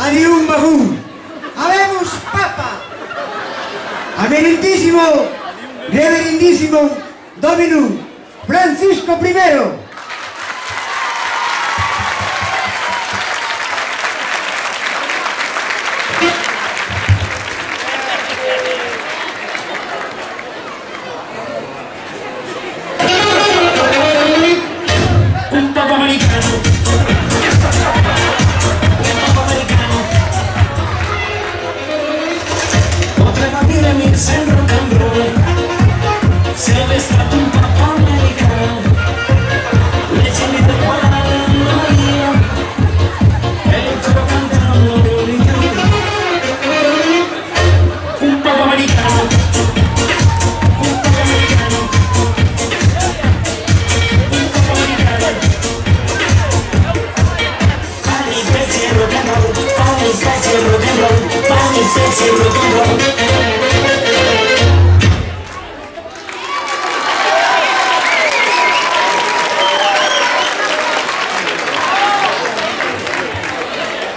Adium Bahum, habemos Papa, reverendísimo Dominum Francisco I. Un Papa americano. Potremmo dire mi sembra un cambrone. Sarebbe stato un Papa americano. Leggimi del guarda Maria. E il coro cantando un Papa americano.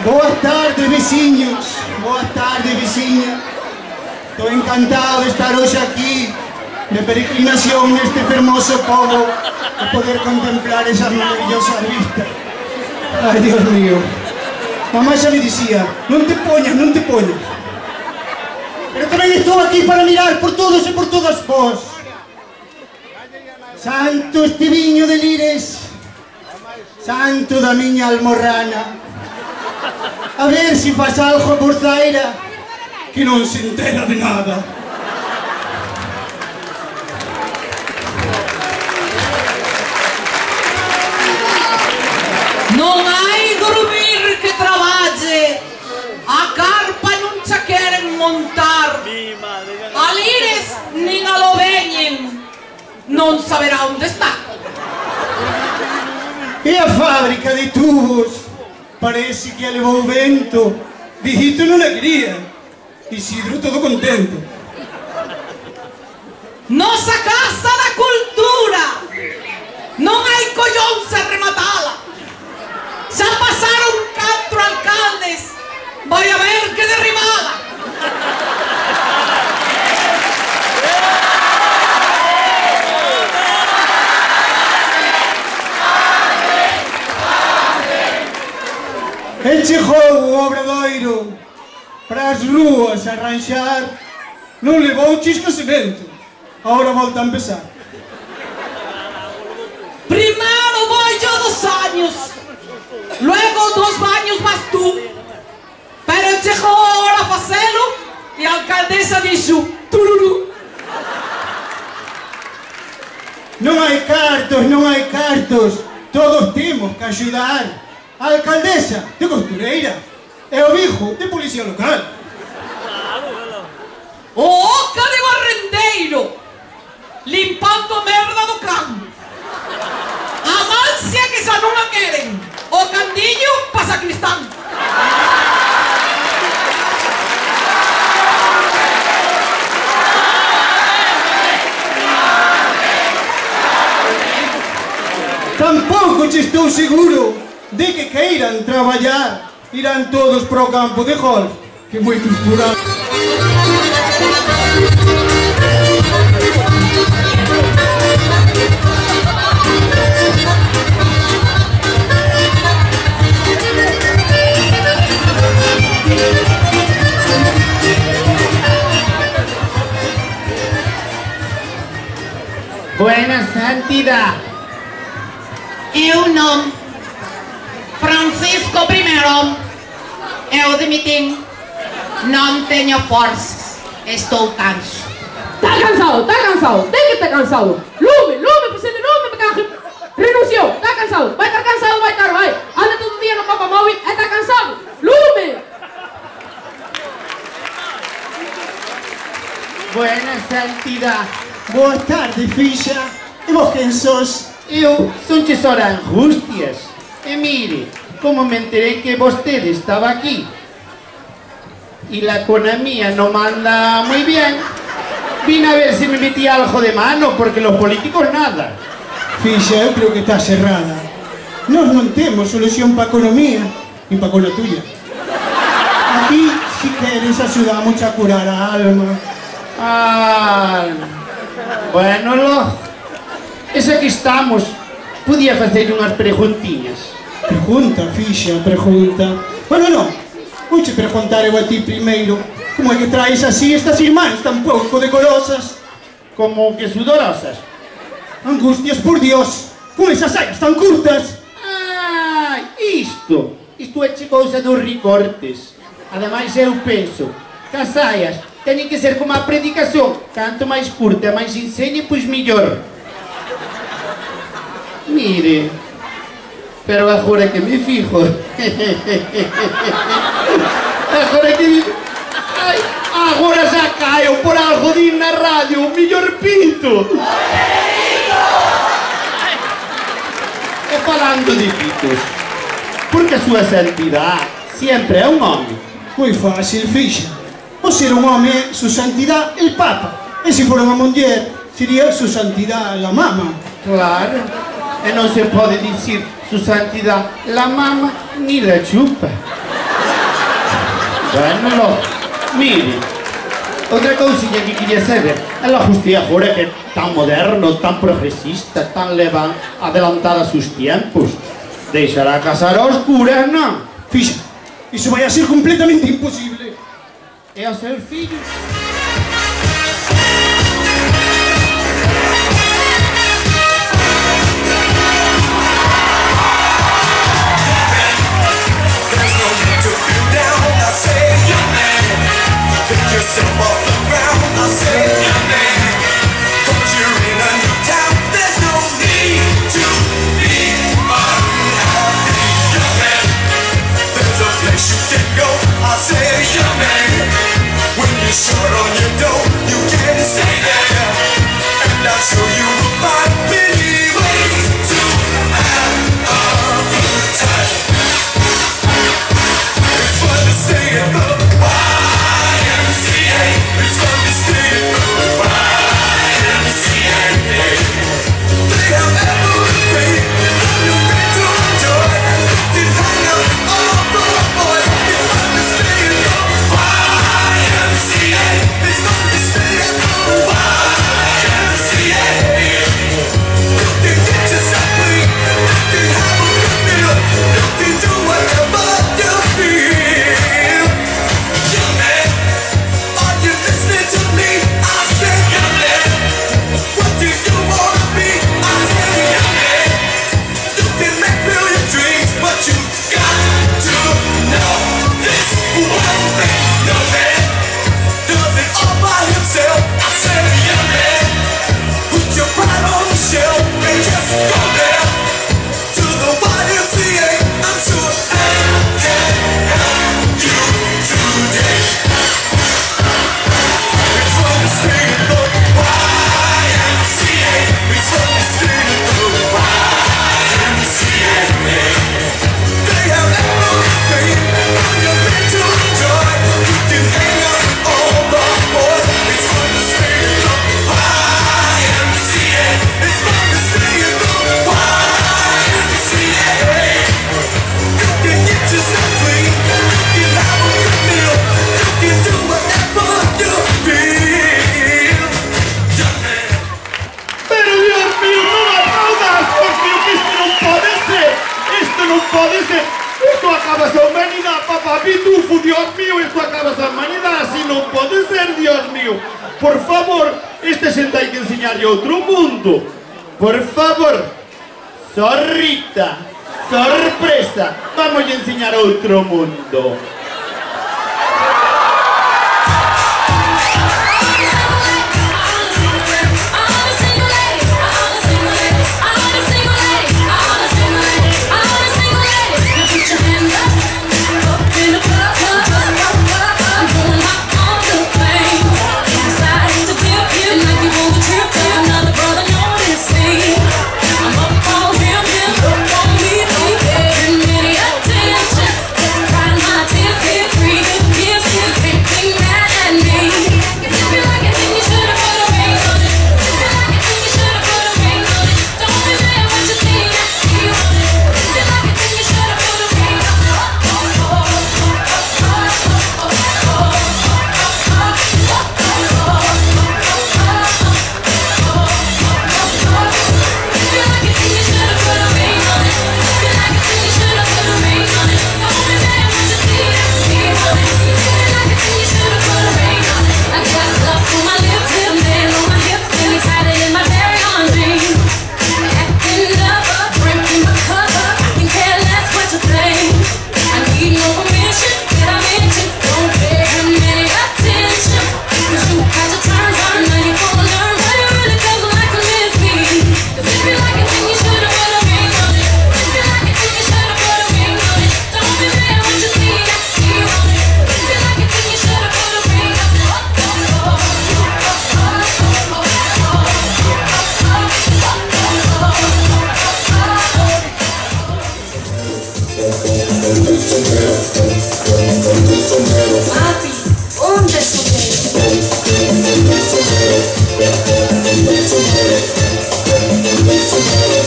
Boa tarde, vecinos. Boa tarde, veciña. Estou encantado de estar hoxe aquí de peregrinación neste fermoso pobo e poder contemplar esa maravillosa vista. Ai, Dios mío. Mamá xa me dicía, non te poñas, non te poñas. Pero tamén estou aquí para mirar por todos e por todas vós. Santo Esteviño de Lires, santo da miña almorrana. A ver si faz algo por Zaira, que non se entera de nada. Non hai dormir que traballe, a carpa non xa queren montar, a Lires nin a lo veñen, non saberá onde está. E a fábrica de tubos, parece que a levou o vento. Dijito non a quería, Isidro todo contento. Nosa Casa da Cultura, non hai collóns a rematala. Xa pasaron 4 alcaldes, vai haber que derribala. El chegou o obradoiro para as rúas arranxar, non levou chisco cemento, agora volta a empezar. Primero voy yo 2 años, luego 2 años más tú, pero llegó ahora a facelo y a alcaldesa dixo tururú. Non hai cartos, non hai cartos, todos temos que axudar. A alcaldesa de costureira e o hijo de policía local. O oca de barrendeiro, limpando a merda do can. A Malcia que xa non a queren, o Candillo pa sacristán. Tampouco che estou seguro de que queiran traballar. Irán todos para o campo de golf, que moitos por aí. Buena santidad. Eu não. Francisco I. Eu demiti. Não tenho forças. Estou canso. Tá cansado. Tem que estar cansado. Lume, presidente, lume, me carro. Renunciou, tá cansado. Vai estar cansado, vai. Anda todo dia no Papa Móvil, está cansado. Lume. Buena santidad. Boa tarde, ficha. E vos quen sos? Eu son Cesora Angustias. E mire, como me enteré que vostede estaba aquí y la economía no manda muy bien, vine a ver si me metía algo de mano, porque los políticos nada. Ficha, eu creo que está cerrada. Nós non temos solución para a economía, nin para con a tuya. Aquí, si queres, axudamos a curar a alma. Ah, bueno, es aquí estamos. Podía facer unhas preguntiñas. Pregunta, ficha, pregunta. Bueno, non. Vouche preguntar eu a ti primeiro. Como é que traes así estas irmáns tan pouco decorosas? Como que sudorosas. Angustias, por Dios. Con esas saias tan curtas. Ah, isto é cousa dos recortes. Ademais eu penso que as saias teñen que ser como a predicación. Canto máis curta e máis enseñe, pois mellor. Mire, pero agora que me fijo. Agora que me... Ai, agora xa caio por algo de ir na radio, o mellor pinto. E falando de pitos, porque a súa santidade sempre é un home. Moi fácil, fixa. O ser un home, su santidad, el papa. E se fora unha muller, sería su santidad, la mama. Claro, e non se pode dicir su santidad la mama ni la chupa. Bueno, mire, outra cousinha que quería saber, ela justo agora que é tan moderno, tan progresista, tan adelantada a sus tiempos, deixará casar a oscuras, non? Fixa, iso vai a ser completamente imposible. E aos seus fillos? Yourself off the ground, I say your name. 'Cause you're in a new town, there's no need to be unhappy, young man. There's a place you can go, I say your name. When you're short on your dough, you can stay there. And I'll show you my many ways to have a good time. It's fun to stay at the it's fun to stay at the YMCA. They have everything to enjoy. You can hang out all the boys. It's fun to stay at the YMCA. It's fun to stay at the YMCA. ser, Dios mío? Por favor, este se hay que enseñarle a otro mundo. Por favor, zorrita, sorpresa, vamos a enseñar a otro mundo. Papi, ¿dónde es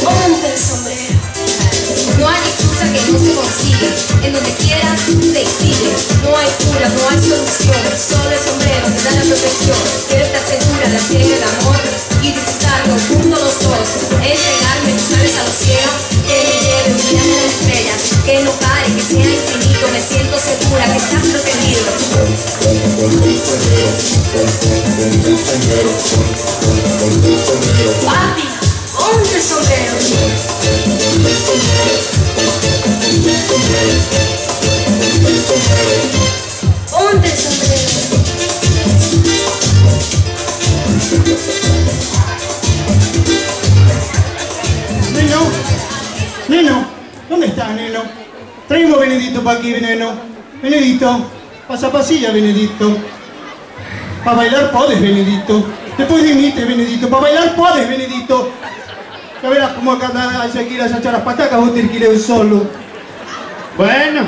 ¿Dónde el sombrero? No hay excusa que no se consiga, en donde quiera se exige. No hay cura, no hay solución, solo el sombrero te da la protección. Quiero estar segura de hacer el amor y disfrutarlo juntos los dos. Entregarme, tú sabes, a los cielos, que me lleve un día de las estrellas, que no pare, que sea infinito. Me siento segura que estás protegido. Papi, ¿dónde el sombrero? ¿Dónde el sombrero? Neno, ¿dónde estás, Neno? Traemos Benedito para aquí, Neno. Benedito, pasa pasilla, Benedito. Para bailar podes, Benedito. Después dimite, Benedito. Para bailar podes, Benedito. Ya verás cómo acá a Shakira a echar las patacas, vos te ir solo. Bueno,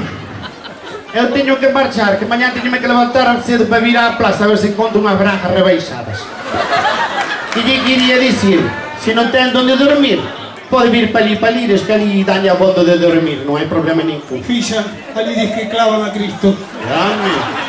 eu teño que marchar, que mañana teño que levantar cedo para vir á plaza a ver se encontro unhas branjas rebaixadas. E lle quería dicir, se non ten onde dormir, pode vir para ali, que ali daña a bondo de dormir, non hai problema ningún. Filla, ali diz que clavan a Cristo. Dame.